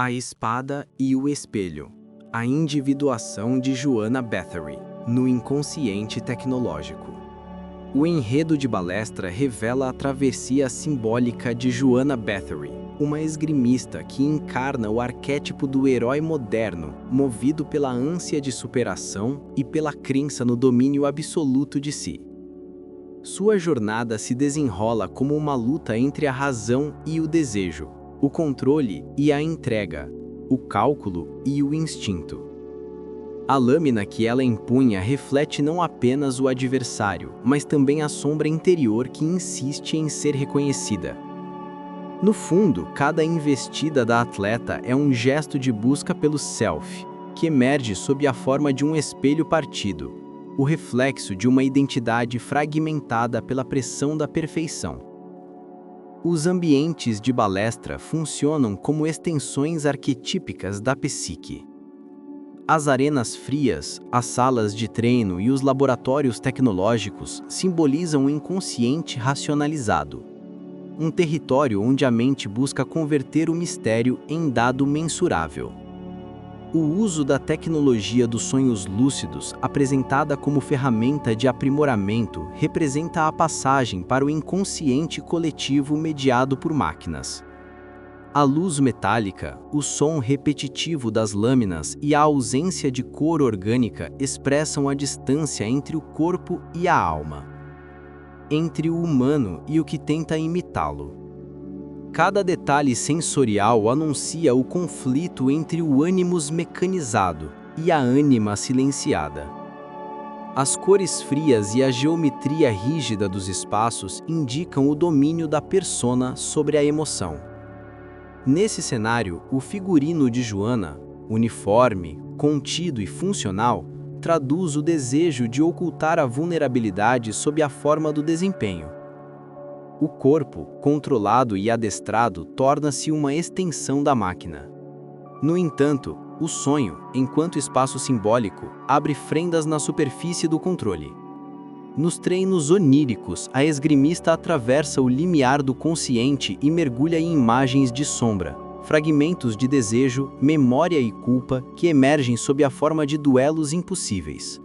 A Espada e o Espelho. A individuação de Joanna Bathory, no inconsciente tecnológico. O enredo de Balestra revela a travessia simbólica de Joanna Bathory, uma esgrimista que encarna o arquétipo do herói moderno, movido pela ânsia de superação e pela crença no domínio absoluto de si. Sua jornada se desenrola como uma luta entre a razão e o desejo, o controle e a entrega, o cálculo e o instinto. A lâmina que ela empunha reflete não apenas o adversário, mas também a sombra interior que insiste em ser reconhecida. No fundo, cada investida da atleta é um gesto de busca pelo self, que emerge sob a forma de um espelho partido, o reflexo de uma identidade fragmentada pela pressão da perfeição. Os ambientes de Balestra funcionam como extensões arquetípicas da psique. As arenas frias, as salas de treino e os laboratórios tecnológicos simbolizam o inconsciente racionalizado, um território onde a mente busca converter o mistério em dado mensurável. O uso da tecnologia dos sonhos lúcidos, apresentada como ferramenta de aprimoramento, representa a passagem para o inconsciente coletivo mediado por máquinas. A luz metálica, o som repetitivo das lâminas e a ausência de cor orgânica expressam a distância entre o corpo e a alma, entre o humano e o que tenta imitá-lo. Cada detalhe sensorial anuncia o conflito entre o ânimos mecanizado e a ânima silenciada. As cores frias e a geometria rígida dos espaços indicam o domínio da persona sobre a emoção. Nesse cenário, o figurino de Joanna, uniforme, contido e funcional, traduz o desejo de ocultar a vulnerabilidade sob a forma do desempenho. O corpo, controlado e adestrado, torna-se uma extensão da máquina. No entanto, o sonho, enquanto espaço simbólico, abre fendas na superfície do controle. Nos treinos oníricos, a esgrimista atravessa o limiar do consciente e mergulha em imagens de sombra, fragmentos de desejo, memória e culpa que emergem sob a forma de duelos impossíveis.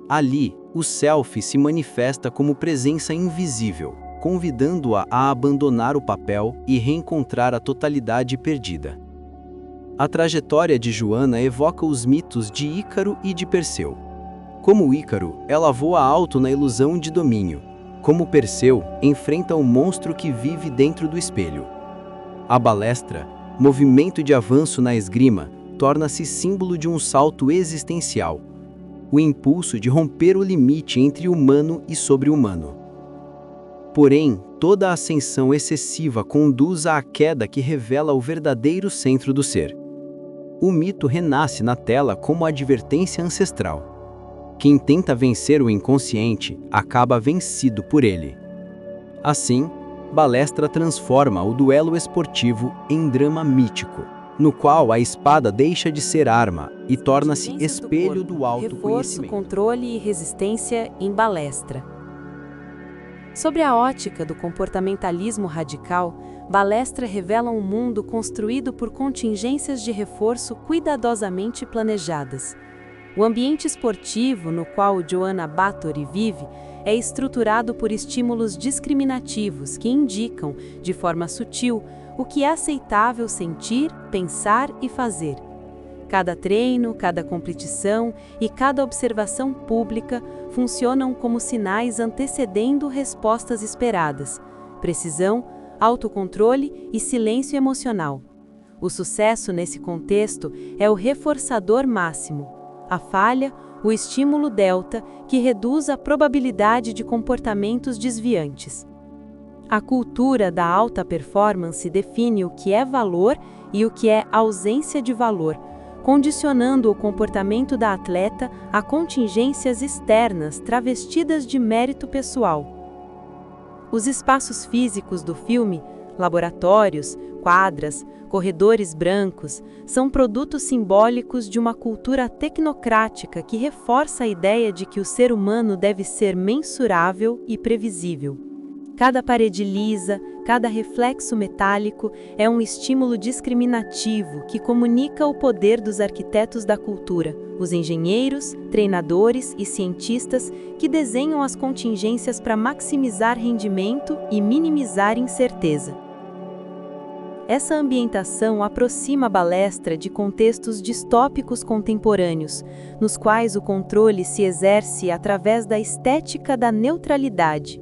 Ali, o self se manifesta como presença invisível, convidando-a a abandonar o papel e reencontrar a totalidade perdida. A trajetória de Joanna evoca os mitos de Ícaro e de Perseu. Como Ícaro, ela voa alto na ilusão de domínio. Como Perseu, enfrenta o monstro que vive dentro do espelho. A balestra, movimento de avanço na esgrima, torna-se símbolo de um salto existencial, o impulso de romper o limite entre humano e sobre-humano. Porém, toda ascensão excessiva conduz à queda que revela o verdadeiro centro do ser. O mito renasce na tela como advertência ancestral. Quem tenta vencer o inconsciente acaba vencido por ele. Assim, Balestra transforma o duelo esportivo em drama mítico, no qual a espada deixa de ser arma e torna-se espelho do autoconhecimento. Reforço, controle e resistência em Balestra. Sobre a ótica do comportamentalismo radical, Balestra revela um mundo construído por contingências de reforço cuidadosamente planejadas. O ambiente esportivo no qual Joanna Bathory vive é estruturado por estímulos discriminativos que indicam, de forma sutil, o que é aceitável sentir, pensar e fazer. Cada treino, cada competição e cada observação pública funcionam como sinais antecedendo respostas esperadas, precisão, autocontrole e silêncio emocional. O sucesso nesse contexto é o reforçador máximo. A falha, o estímulo delta, que reduz a probabilidade de comportamentos desviantes. A cultura da alta performance define o que é valor e o que é ausência de valor, condicionando o comportamento da atleta a contingências externas travestidas de mérito pessoal. Os espaços físicos do filme, laboratórios, quadras, corredores brancos, são produtos simbólicos de uma cultura tecnocrática que reforça a ideia de que o ser humano deve ser mensurável e previsível. Cada parede lisa, cada reflexo metálico é um estímulo discriminativo que comunica o poder dos arquitetos da cultura, os engenheiros, treinadores e cientistas que desenham as contingências para maximizar rendimento e minimizar incerteza. Essa ambientação aproxima a Balestra de contextos distópicos contemporâneos, nos quais o controle se exerce através da estética da neutralidade.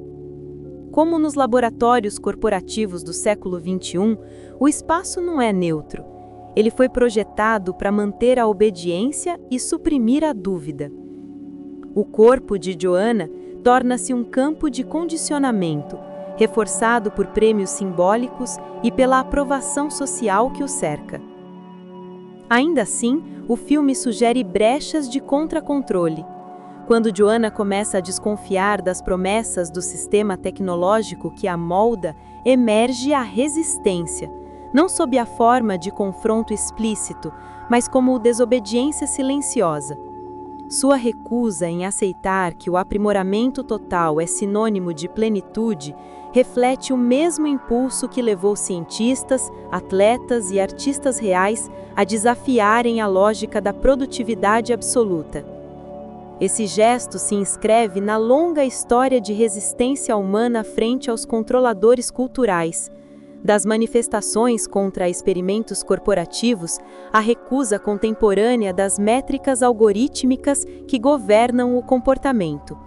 Como nos laboratórios corporativos do século XXI, o espaço não é neutro. Ele foi projetado para manter a obediência e suprimir a dúvida. O corpo de Joanna torna-se um campo de condicionamento, reforçado por prêmios simbólicos e pela aprovação social que o cerca. Ainda assim, o filme sugere brechas de contracontrole. Quando Joanna começa a desconfiar das promessas do sistema tecnológico que a molda, emerge a resistência, não sob a forma de confronto explícito, mas como desobediência silenciosa. Sua recusa em aceitar que o aprimoramento total é sinônimo de plenitude reflete o mesmo impulso que levou cientistas, atletas e artistas reais a desafiarem a lógica da produtividade absoluta. Esse gesto se inscreve na longa história de resistência humana frente aos controladores culturais. Das manifestações contra experimentos corporativos à recusa contemporânea das métricas algorítmicas que governam o comportamento.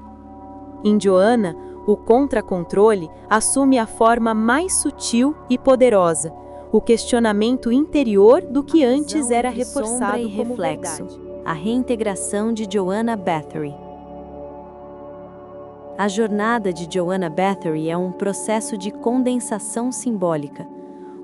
Em Joanna, o contracontrole assume a forma mais sutil e poderosa, o questionamento interior do que antes era reforçado como reflexo. Verdade. A reintegração de Joanna Bathory. A jornada de Joanna Bathory é um processo de condensação simbólica.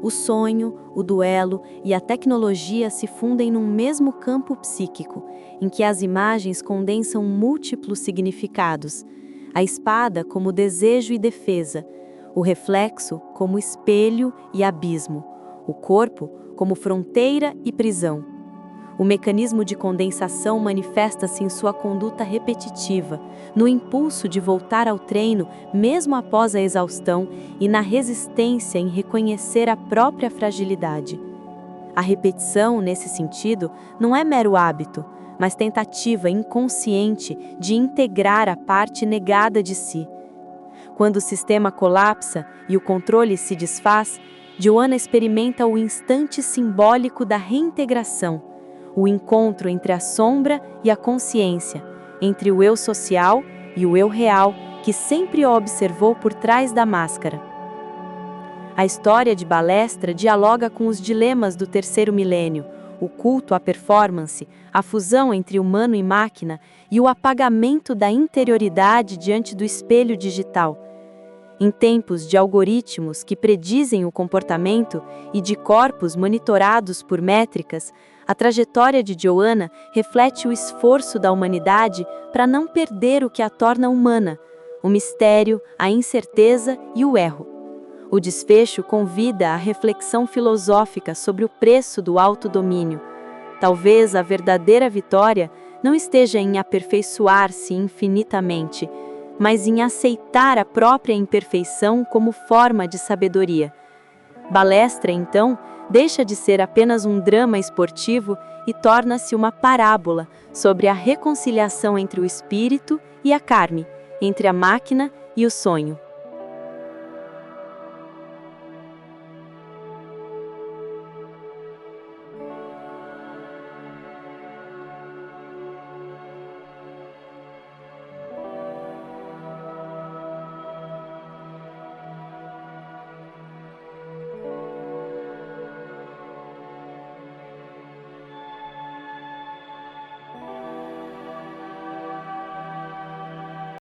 O sonho, o duelo e a tecnologia se fundem num mesmo campo psíquico, em que as imagens condensam múltiplos significados. A espada como desejo e defesa, o reflexo como espelho e abismo, o corpo como fronteira e prisão. O mecanismo de condensação manifesta-se em sua conduta repetitiva, no impulso de voltar ao treino mesmo após a exaustão e na resistência em reconhecer a própria fragilidade. A repetição, nesse sentido, não é mero hábito, mas tentativa inconsciente de integrar a parte negada de si. Quando o sistema colapsa e o controle se desfaz, Joanna experimenta o instante simbólico da reintegração, o encontro entre a sombra e a consciência, entre o eu social e o eu real, que sempre o observou por trás da máscara. A história de Balestra dialoga com os dilemas do terceiro milênio, o culto à performance, a fusão entre humano e máquina e o apagamento da interioridade diante do espelho digital. Em tempos de algoritmos que predizem o comportamento e de corpos monitorados por métricas, a trajetória de Joanna reflete o esforço da humanidade para não perder o que a torna humana, o mistério, a incerteza e o erro. O desfecho convida à reflexão filosófica sobre o preço do autodomínio. Talvez a verdadeira vitória não esteja em aperfeiçoar-se infinitamente, mas em aceitar a própria imperfeição como forma de sabedoria. Balestra, então, deixa de ser apenas um drama esportivo e torna-se uma parábola sobre a reconciliação entre o espírito e a carne, entre a máquina e o sonho.